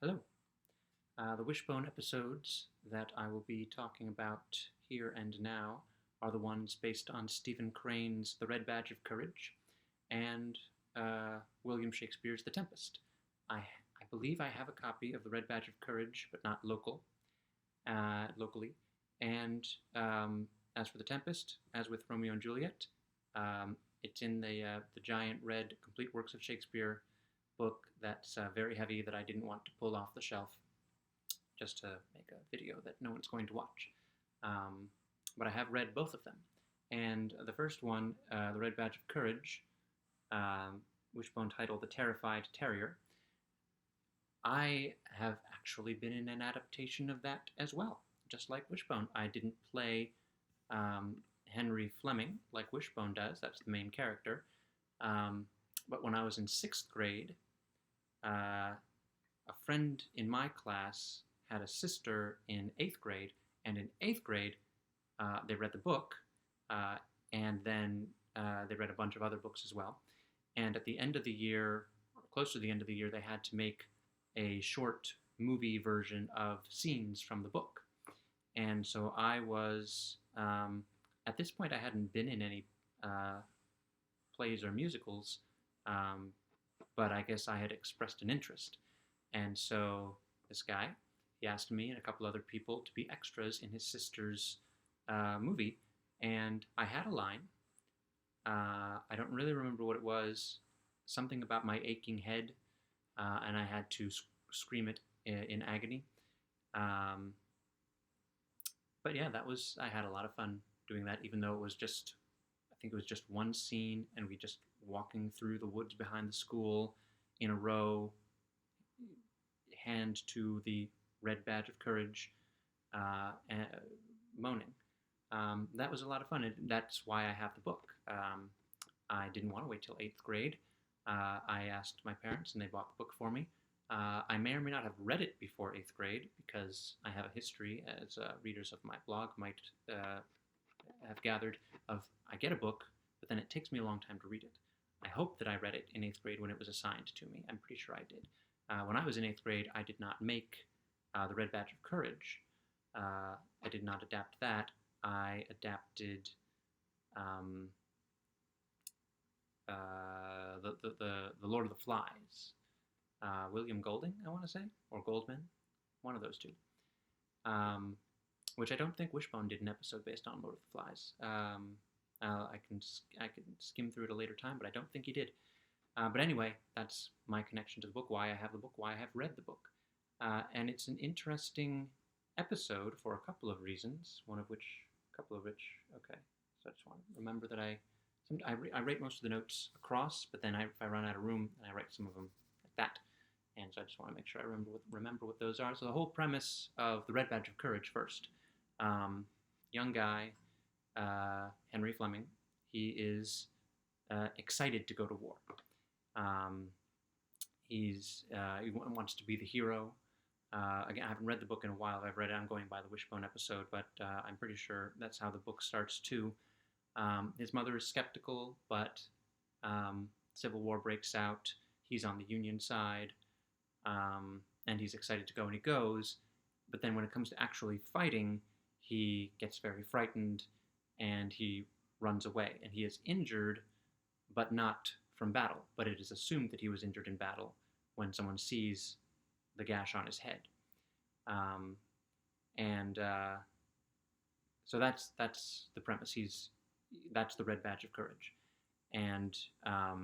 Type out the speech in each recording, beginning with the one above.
Hello. The Wishbone episodes that I will be talking about here and now are the ones based on Stephen Crane's The Red Badge of Courage and William Shakespeare's The Tempest. I believe I have a copy of The Red Badge of Courage, but not locally. And as for The Tempest, as with Romeo and Juliet, it's in the giant red Complete Works of Shakespeare book that's very heavy that I didn't want to pull off the shelf just to make a video that no one's going to watch. But I have read both of them. And the first one, The Red Badge of Courage, Wishbone titled The Terrified Terrier, I have actually been in an adaptation of that as well, just like Wishbone. I didn't play Henry Fleming like Wishbone does, that's the main character. But when I was in 6th grade, a friend in my class had a sister in 8th grade, and in 8th grade, they read the book, and then they read a bunch of other books as well. And at the end of the year, or close to the end of the year, they had to make a short movie version of scenes from the book. And so I was, at this point, I hadn't been in any plays or musicals, but I guess I had expressed an interest. And so this guy, he asked me and a couple other people to be extras in his sister's movie, and I had a line. I don't really remember what it was, something about my aching head, and I had to scream it in agony. But yeah, I had a lot of fun doing that, even though it was just, I think it was just one scene, and we just walking through the woods behind the school in a row, hand to the red badge of courage, and moaning. That was a lot of fun, and that's why I have the book. I didn't want to wait till 8th grade. I asked my parents, and they bought the book for me. I may or may not have read it before 8th grade, because I have a history, as readers of my blog might have gathered, of I get a book, but then it takes me a long time to read it. I hope that I read it in 8th grade when it was assigned to me. I'm pretty sure I did. When I was in 8th grade, I did not make The Red Badge of Courage. I did not adapt that. I adapted the Lord of the Flies. William Golding, I want to say, or Goldman, one of those two. Which I don't think Wishbone did an episode based on Lord of the Flies. I can skim through it a later time, but I don't think he did. But anyway, that's my connection to the book, why I have the book, why I have read the book. And it's an interesting episode for a couple of reasons, okay. So I just want to remember that I write most of the notes across, but then if I run out of room, then I write some of them like that. And so I just want to make sure I remember what those are. So the whole premise of The Red Badge of Courage first. Young guy, Henry Fleming, he is excited to go to war. He wants to be the hero. Again, I haven't read the book in a while. I've read it. I'm going by the Wishbone episode, but I'm pretty sure that's how the book starts too. His mother is skeptical, but Civil War breaks out. He's on the Union side, and he's excited to go, and he goes. But then when it comes to actually fighting, he gets very frightened, and he runs away. And he is injured, but not from battle. But it is assumed that he was injured in battle when someone sees the gash on his head. So that's the premise. That's the Red Badge of Courage. And I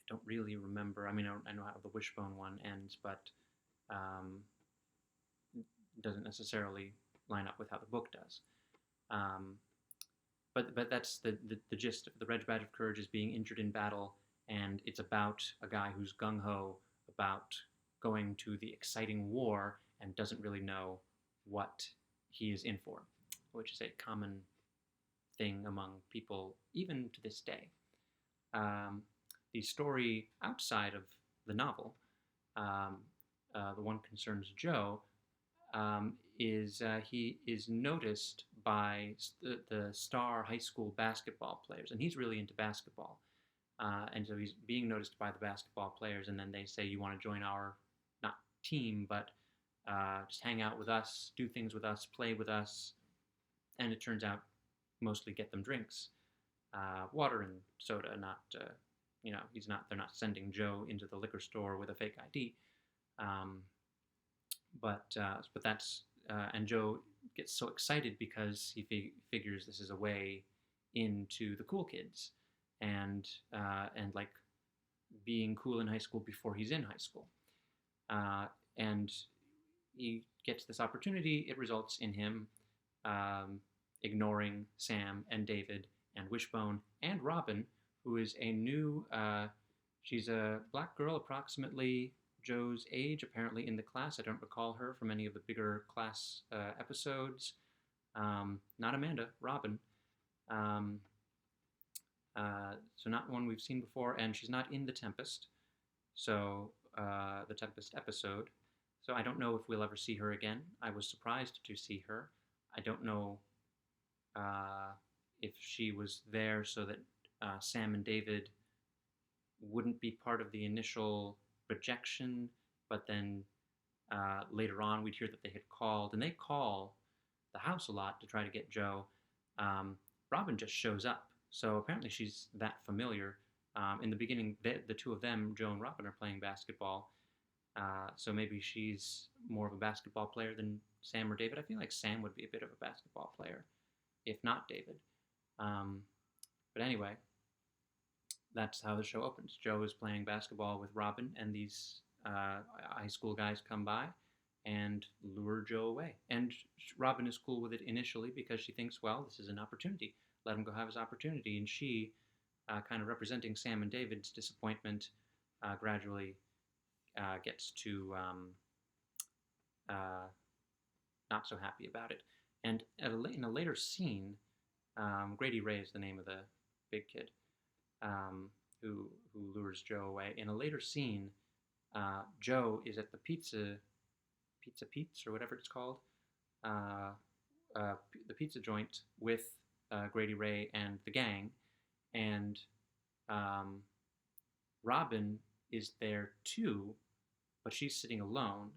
don't really remember. I mean, I know how the Wishbone one ends, but it doesn't necessarily line up with how the book does. But that's the gist of the Red Badge of Courage is being injured in battle, and it's about a guy who's gung-ho about going to the exciting war and doesn't really know what he is in for, which is a common thing among people even to this day. The story outside of the novel, the one concerns Joe, is he is noticed by the star high school basketball players, and he's really into basketball. And so he's being noticed by the basketball players, and then they say, you want to join our, not team, but just hang out with us, do things with us, play with us, and it turns out mostly get them drinks, water and soda. Not he's not. They're not sending Joe into the liquor store with a fake ID. Um, but that's and Joe gets so excited because he figures this is a way into the cool kids, and like being cool in high school before he's in high school. And he gets this opportunity. It results in him ignoring Sam and David and Wishbone and Robin, who is a new. She's a black girl, approximately Joe's age, apparently in the class. I don't recall her from any of the bigger class episodes. Not Amanda, Robin. So not one we've seen before, and she's not in the Tempest. So the Tempest episode. So I don't know if we'll ever see her again. I was surprised to see her. I don't know if she was there so that Sam and David wouldn't be part of the initial rejection, but then later on we'd hear that they had called, and they call the house a lot to try to get Joe. Robin just shows up, so apparently she's that familiar. In the beginning, the two of them, Joe and Robin, are playing basketball, so maybe she's more of a basketball player than Sam or David. I feel like Sam would be a bit of a basketball player, if not David. But anyway, that's how the show opens. Joe is playing basketball with Robin, and these high school guys come by and lure Joe away. And Robin is cool with it initially because she thinks, well, this is an opportunity. Let him go have his opportunity. And she, kind of representing Sam and David's disappointment, gradually gets to not so happy about it. And in a later scene, Grady Ray is the name of the big kid who lures Joe away. In a later scene, Joe is at the Pizza Pete's or whatever it's called, the pizza joint with Grady Ray and the gang, and Robin is there too, but she's sitting alone.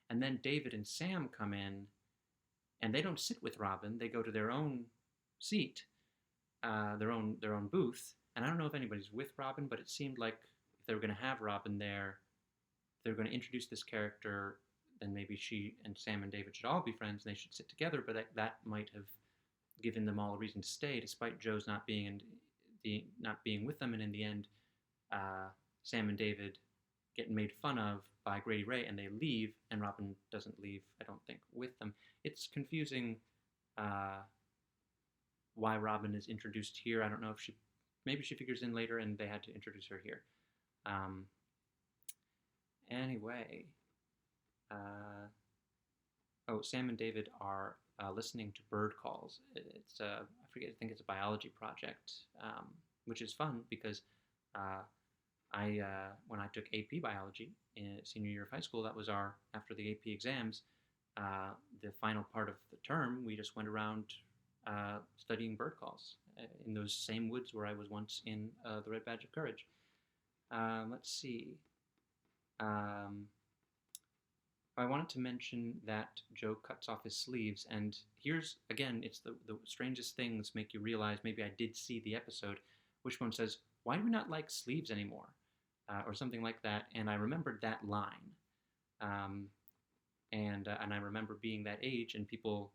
And then David and Sam come in, and they don't sit with Robin. They go to their own seat, their own booth. And I don't know if anybody's with Robin, but it seemed like if they were going to have Robin there, they're going to introduce this character, then maybe she and Sam and David should all be friends and they should sit together. But that might have given them all a reason to stay, despite Joe's not being with them. And in the end, Sam and David get made fun of by Grady Ray, and they leave, and Robin doesn't leave, I don't think, with them. It's confusing why Robin is introduced here. I don't know if maybe she figures in later and they had to introduce her here. Anyway, Sam and David are listening to bird calls. It's I think it's a biology project, which is fun because when I took AP biology in senior year of high school, that was after the AP exams, the final part of the term, we just went around studying bird calls in those same woods where I was once in the Red Badge of Courage. Let's see. I wanted to mention that Joe cuts off his sleeves, and here's, again, it's the strangest things make you realize maybe I did see the episode. Wishbone says, "Why do we not like sleeves anymore?" Or something like that, and I remembered that line. And I remember being that age and people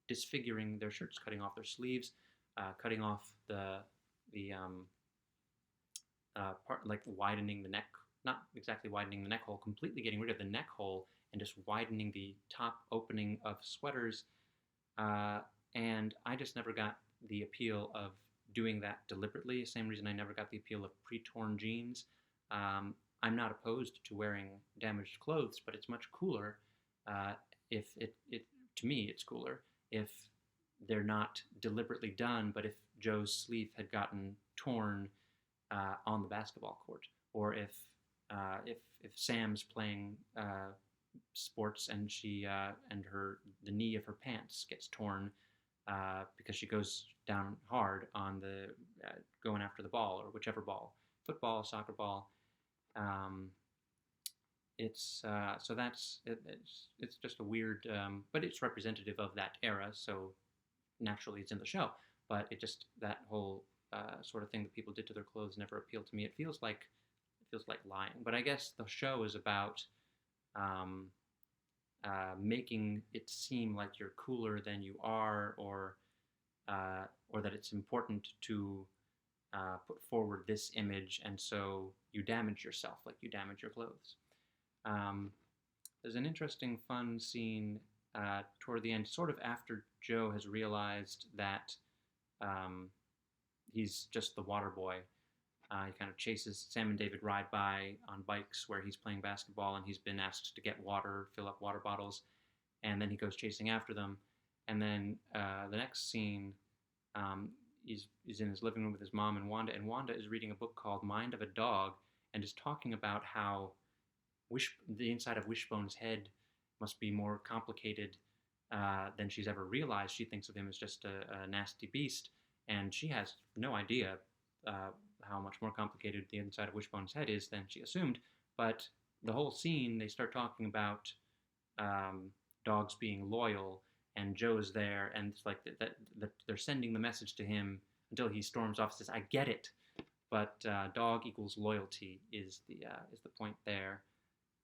disfiguring their shirts, cutting off their sleeves, cutting off the part, like widening the neck, not exactly widening the neck hole, completely getting rid of the neck hole and just widening the top opening of sweaters. And I just never got the appeal of doing that deliberately. Same reason I never got the appeal of pre-torn jeans. I'm not opposed to wearing damaged clothes, but it's much cooler if to me, it's cooler if they're not deliberately done, but if Joe's sleeve had gotten torn on the basketball court, or if Sam's playing sports and she and the knee of her pants gets torn because she goes down hard on the going after the ball, or whichever ball, football, soccer ball. so that's it's just a weird, but it's representative of that era, so naturally it's in the show. But it just that whole sort of thing that people did to their clothes never appealed to me. It feels like lying. But I guess the show is about um, making it seem like you're cooler than you are, or that it's important to put forward this image, and so you damage yourself, like you damage your clothes. Um, there's an interesting, fun scene toward the end, sort of after Joe has realized that um, he's just the water boy. He kind of chases Sam and David ride by on bikes where he's playing basketball, and he's been asked to get water, fill up water bottles, and then he goes chasing after them. And then the next scene, he's in his living room with his mom and Wanda is reading a book called Mind of a Dog, and is talking about how the inside of Wishbone's head must be more complicated than she's ever realized. She thinks of him as just a nasty beast, and she has no idea how much more complicated the inside of Wishbone's head is than she assumed. But the whole scene, they start talking about dogs being loyal, and Joe's there, and it's like that they're sending the message to him until he storms off and says, "I get it." But dog equals loyalty is the point there.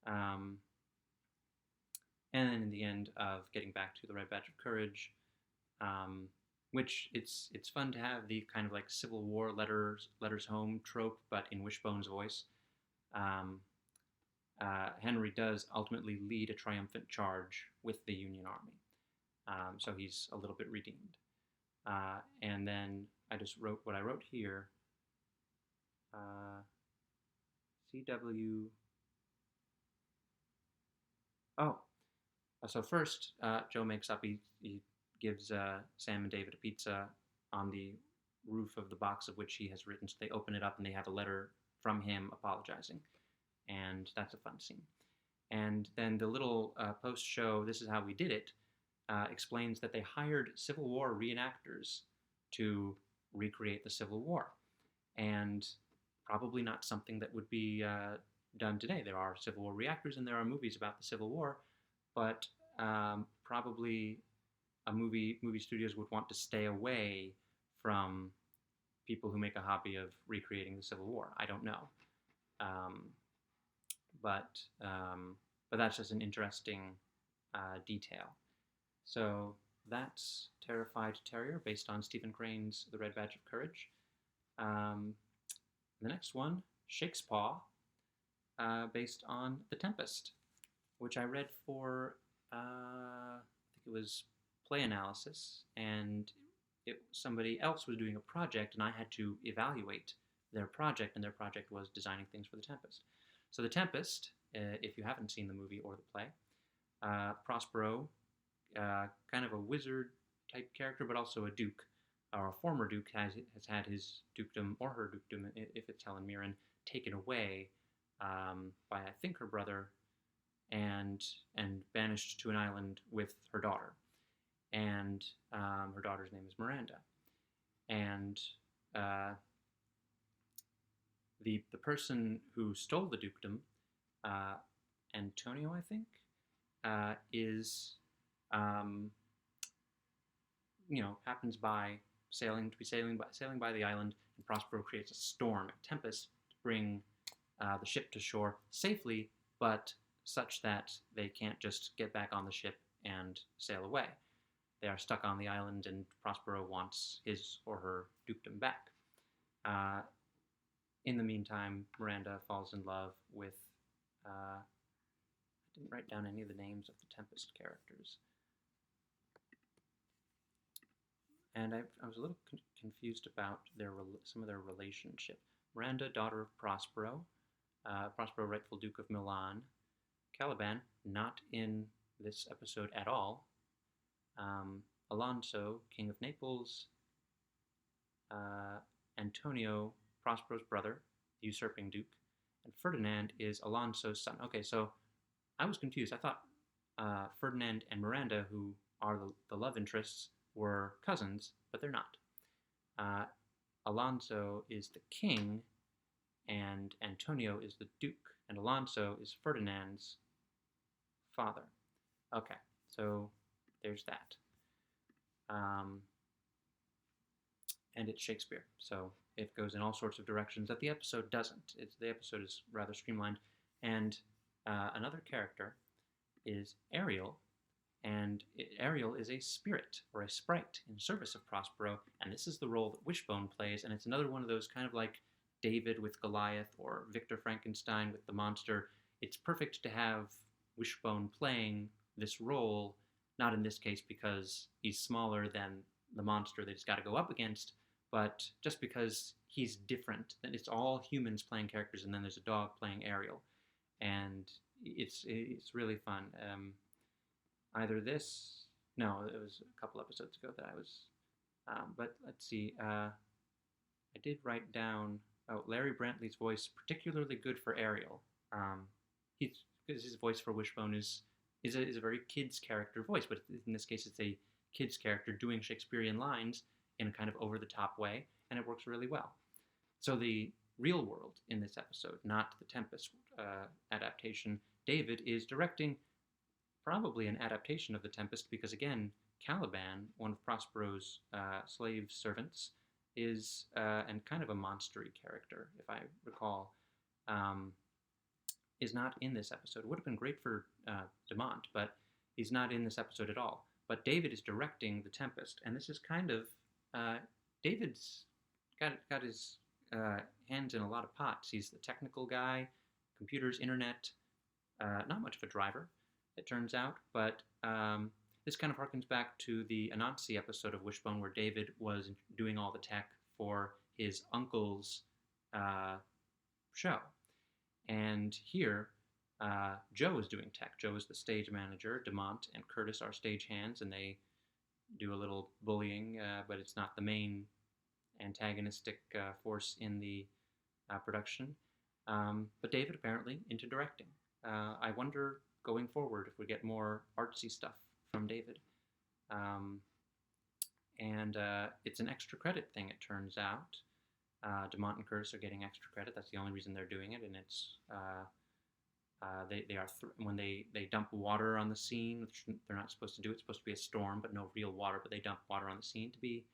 And then in the end of getting back to the Red Badge of Courage, which it's fun to have the kind of like Civil War letters home trope, but in Wishbone's voice. Henry does ultimately lead a triumphant charge with the Union Army, so he's a little bit redeemed. And then I just wrote what I wrote here. CW. Oh, so first, Joe makes up. He gives Sam and David a pizza on the roof of the box of which he has written. So they open it up and they have a letter from him apologizing, and that's a fun scene. And then the little post-show "This Is How We Did It" explains that they hired Civil War reenactors to recreate the Civil War, and probably not something that would be done today. There are Civil War reactors and there are movies about the Civil War, but probably movie studios would want to stay away from people who make a hobby of recreating the Civil War. I don't know, but that's just an interesting detail. So that's Terrified Terrier, based on Stephen Crane's The Red Badge of Courage. The next one, Shakespeare, based on The Tempest, which I read for, I think it was play analysis, and somebody else was doing a project, and I had to evaluate their project, and their project was designing things for The Tempest. So The Tempest, if you haven't seen the movie or the play, Prospero, kind of a wizard type character, but also a duke, or a former duke, has had his dukedom, or her dukedom, if it's Helen Mirren, taken away by, I think, her brother, and banished to an island with her daughter. And her daughter's name is Miranda. And the person who stole the dukedom, Antonio, I think, is happens by sailing by the island, and Prospero creates a storm, a tempest, to bring the ship to shore safely, but such that they can't just get back on the ship and sail away. They are stuck on the island, and Prospero wants his or her dukedom back. In the meantime, Miranda falls in love with... I didn't write down any of the names of the Tempest characters. And I was a little confused about some of their relationship. Miranda, daughter of Prospero. Prospero, rightful Duke of Milan. Caliban, not in this episode at all. Alonso, King of Naples. Antonio, Prospero's brother, the usurping duke. And Ferdinand is Alonso's son. Okay, so I was confused. I thought Ferdinand and Miranda, who are the love interests, were cousins, but they're not. Alonso is the king, and Antonio is the duke. and Alonso is Ferdinand's father. Okay, so there's that. And it's Shakespeare, so it goes in all sorts of directions that the episode doesn't. The episode is rather streamlined. And another character is Ariel, and Ariel is a spirit or a sprite in service of Prospero, and this is the role that Wishbone plays, and it's another one of those kind of like David with Goliath or Victor Frankenstein with the monster. It's perfect to have Wishbone playing this role, not in this case because he's smaller than the monster that he's got to go up against, but just because he's different. It's all humans playing characters, and then there's a dog playing Ariel, and it's really fun. Either this, no, it was a couple episodes ago that I was, but let's see. I did write down. Oh, Larry Brantley's voice particularly good for Ariel. Because his voice for Wishbone is a very kids character voice, but in this case it's a kids character doing Shakespearean lines in a kind of over the top way, and it works really well. So the real world in this episode, not the Tempest adaptation, David is directing probably an adaptation of the Tempest because again, Caliban, one of Prospero's slave servants, is and kind of a monstery character, if I recall, is not in this episode. It would have been great for Demont, but he's not in this episode at all. But David is directing the Tempest, and this is kind of David's got his hands in a lot of pots. He's the technical guy, computers, internet, not much of a driver, it turns out, but this kind of harkens back to the Anansi episode of Wishbone where David was doing all the tech for his uncle's show. And here, Joe is doing tech. Joe is the stage manager. Demont and Curtis are stage hands, and they do a little bullying, but it's not the main antagonistic force in the production. But David apparently into directing. I wonder going forward if we get more artsy stuff from David. And it's an extra credit thing, it turns out. Demont and Curtis are getting extra credit. That's the only reason they're doing it, and it's they are when they dump water on the scene, which they're not supposed to do. It's supposed to be a storm, but no real water. But they dump water on the scene to be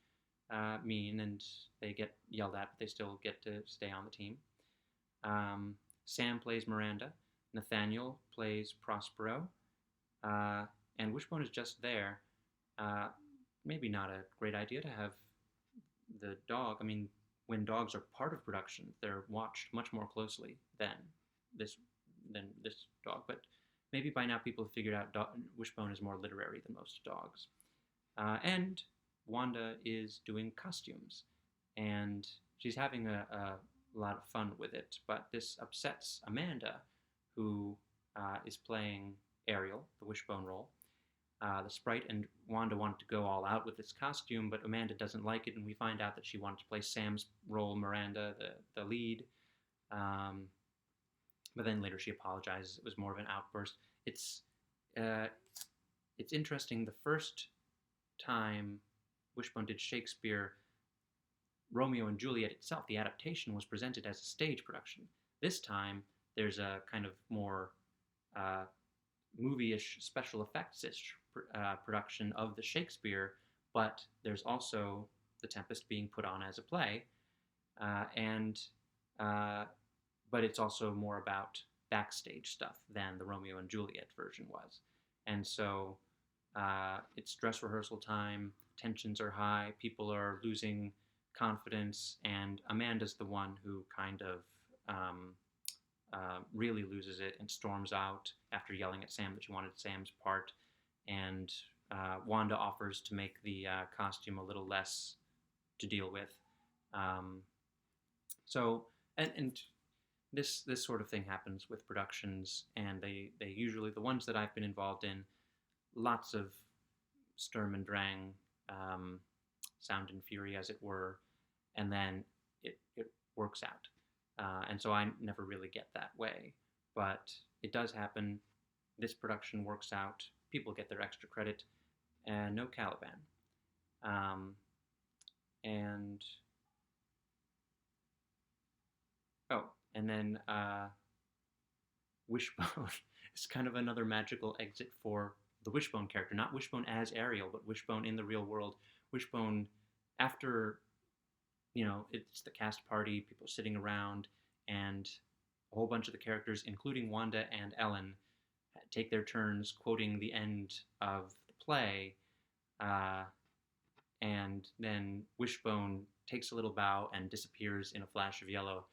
mean, and they get yelled at, but they still get to stay on the team. Sam plays Miranda. Nathaniel plays Prospero, and Wishbone is just there. Maybe not a great idea to have the dog. I mean, when dogs are part of production, they're watched much more closely than this dog. But maybe by now people have figured out Wishbone is more literary than most dogs. And Wanda is doing costumes, and she's having a lot of fun with it. But this upsets Amanda, who is playing Ariel, the Wishbone role. The sprite and Wanda wanted to go all out with this costume, but Amanda doesn't like it, and we find out that she wanted to play Sam's role, Miranda, the lead. But then later she apologizes. It was more of an outburst. It's interesting. The first time Wishbone did Shakespeare, Romeo and Juliet itself, the adaptation, was presented as a stage production. This time, there's a kind of more movie-ish, special effects-ish production of the Shakespeare, but there's also The Tempest being put on as a play, but it's also more about backstage stuff than the Romeo and Juliet version was. And so it's dress rehearsal time, tensions are high, people are losing confidence, and Amanda's the one who kind of really loses it and storms out after yelling at Sam that she wanted Sam's part, and Wanda offers to make the costume a little less to deal with. So this sort of thing happens with productions, and they usually, the ones that I've been involved in, lots of Sturm and Drang, sound and fury as it were, and then it works out. And so I never really get that way, but it does happen. This production works out. People get their extra credit, and no Caliban. And then Wishbone is kind of another magical exit for the Wishbone character. Not Wishbone as Ariel, but Wishbone in the real world. Wishbone, after, it's the cast party, people sitting around, and a whole bunch of the characters, including Wanda and Ellen, take their turns quoting the end of the play. And then Wishbone takes a little bow and disappears in a flash of yellow.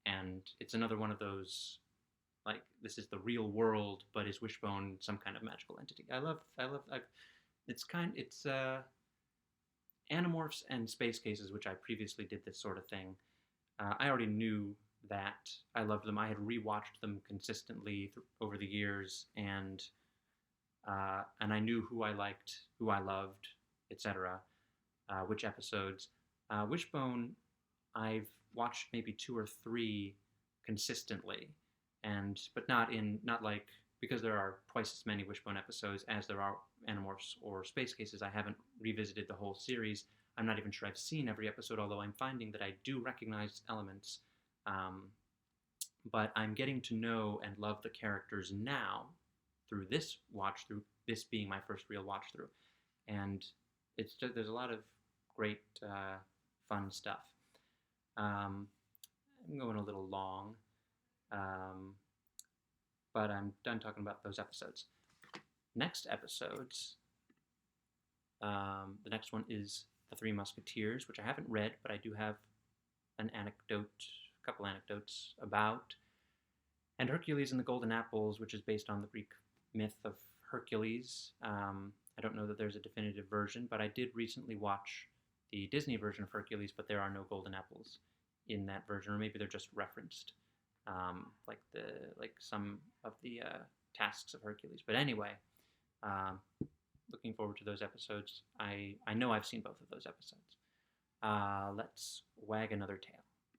And it's another one of those, like, this is the real world, but is Wishbone some kind of magical entity? It's Animorphs and Space Cases, which I previously did this sort of thing. I already knew that I loved them. I had rewatched them consistently over the years, and I knew who I liked, who I loved, etc. Which episodes. Wishbone, I've watched maybe 2 or 3 consistently, but not like, because there are twice as many Wishbone episodes as there are Animorphs or Space Cases. I haven't revisited the whole series. I'm not even sure I've seen every episode, although I'm finding that I do recognize elements. But I'm getting to know and love the characters now through this watch through, this being my first real watch through. And it's just, there's a lot of great fun stuff. I'm going a little long, but I'm done talking about those episodes. Next episodes, the next one is The Three Musketeers, which I haven't read, but I do have a couple anecdotes about. And Hercules and the Golden Apples, which is based on the Greek myth of Hercules. I don't know that there's a definitive version, but I did recently watch the Disney version of Hercules, but there are no golden apples in that version, or maybe they're just referenced, like some of the tasks of Hercules. But anyway, looking forward to those episodes. I know I've seen both of those episodes. Let's wag another tail.